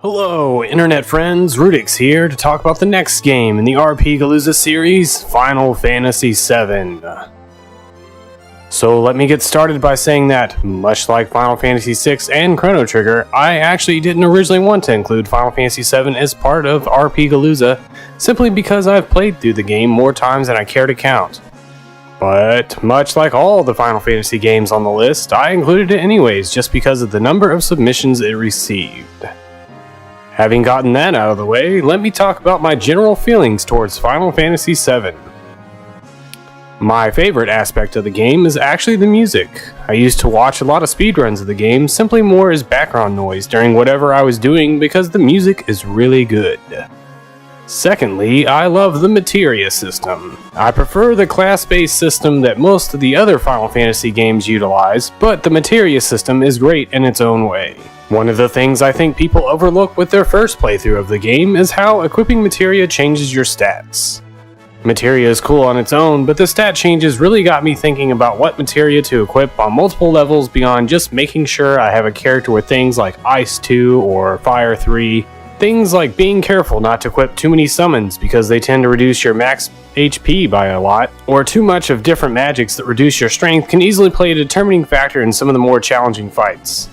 Hello, internet friends, rudyxx here to talk about the next game in the RPGalooza series, Final Fantasy VII. So let me get started by saying that, much like Final Fantasy VI and Chrono Trigger, I actually didn't originally want to include Final Fantasy VII as part of RPGalooza, simply because I've played through the game more times than I care to count. But, much like all the Final Fantasy games on the list, I included it anyways just because of the number of submissions it received. Having gotten that out of the way, let me talk about my general feelings towards Final Fantasy VII. My favorite aspect of the game is actually the music. I used to watch a lot of speedruns of the game simply more as background noise during whatever I was doing because the music is really good. Secondly, I love the materia system. I prefer the class-based system that most of the other Final Fantasy games utilize, but the materia system is great in its own way. One of the things I think people overlook with their first playthrough of the game is how equipping materia changes your stats. Materia is cool on its own, but the stat changes really got me thinking about what materia to equip on multiple levels beyond just making sure I have a character with things like Ice 2 or Fire 3. Things like being careful not to equip too many summons because they tend to reduce your max HP by a lot, or too much of different magics that reduce your strength can easily play a determining factor in some of the more challenging fights.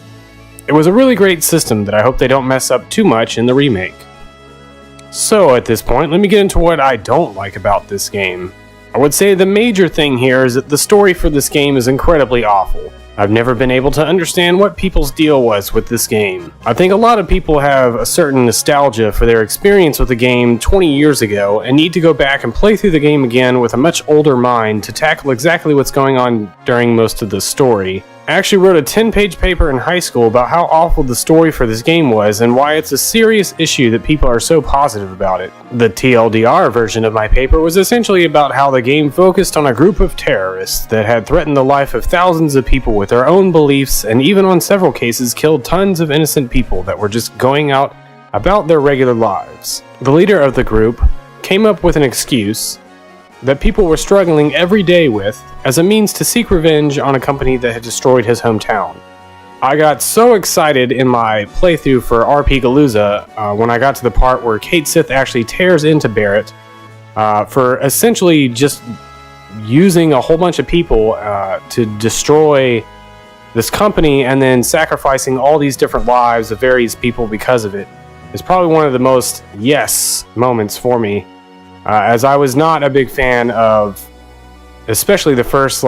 It was a really great system that I hope they don't mess up too much in the remake. So at this point, let me get into what I don't like about this game. I would say the major thing here is that the story for this game is incredibly awful. I've never been able to understand what people's deal was with this game. I think a lot of people have a certain nostalgia for their experience with the game 20 years ago and need to go back and play through the game again with a much older mind to tackle exactly what's going on during most of the story. I actually wrote a 10-page paper in high school about how awful the story for this game was and why it's a serious issue that people are so positive about it. The TLDR version of my paper was essentially about how the game focused on a group of terrorists that had threatened the life of thousands of people with their own beliefs and even on several cases killed tons of innocent people that were just going out about their regular lives. The leader of the group came up with an excuse that people were struggling every day with as a means to seek revenge on a company that had destroyed his hometown. I got so excited in my playthrough for RPGalooza when I got to the part where Cait Sith actually tears into Barrett for essentially just using a whole bunch of people to destroy this company and then sacrificing all these different lives of various people because of it. It's probably one of the most yes moments for me. As I was not a big fan of, especially the first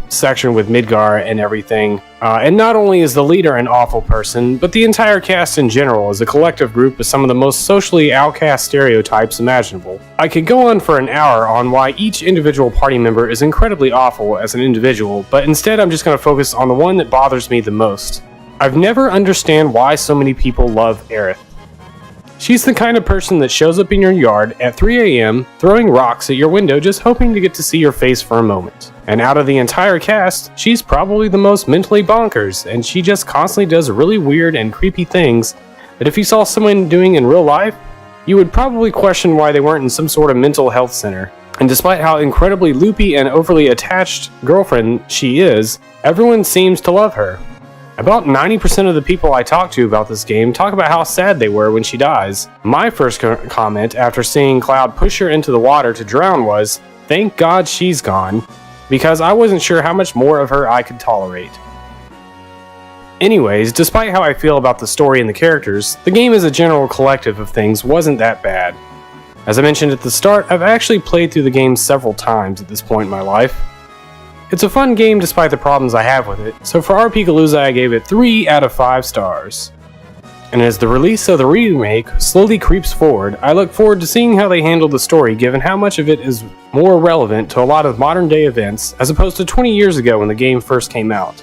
section with Midgar and everything. And not only is the leader an awful person, but the entire cast in general is a collective group of some of the most socially outcast stereotypes imaginable. I could go on for an hour on why each individual party member is incredibly awful as an individual, but instead I'm just going to focus on the one that bothers me the most. I've never understand why so many people love Aerith. She's the kind of person that shows up in your yard at 3 a.m. throwing rocks at your window just hoping to get to see your face for a moment. And out of the entire cast, she's probably the most mentally bonkers, and she just constantly does really weird and creepy things that if you saw someone doing in real life, you would probably question why they weren't in some sort of mental health center. And despite how incredibly loopy and overly attached girlfriend she is, everyone seems to love her. About 90% of the people I talk to about this game talk about how sad they were when she dies. My first comment after seeing Cloud push her into the water to drown was, "Thank God she's gone," because I wasn't sure how much more of her I could tolerate. Anyways, despite how I feel about the story and the characters, the game as a general collective of things wasn't that bad. As I mentioned at the start, I've actually played through the game several times at this point in my life. It's a fun game despite the problems I have with it, so for RPGalooza I gave it 3 out of 5 stars. And as the release of the remake slowly creeps forward, I look forward to seeing how they handle the story given how much of it is more relevant to a lot of modern day events as opposed to 20 years ago when the game first came out.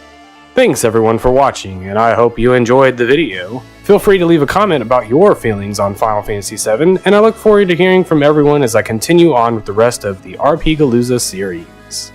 Thanks everyone for watching, and I hope you enjoyed the video. Feel free to leave a comment about your feelings on Final Fantasy VII, and I look forward to hearing from everyone as I continue on with the rest of the RPGalooza series.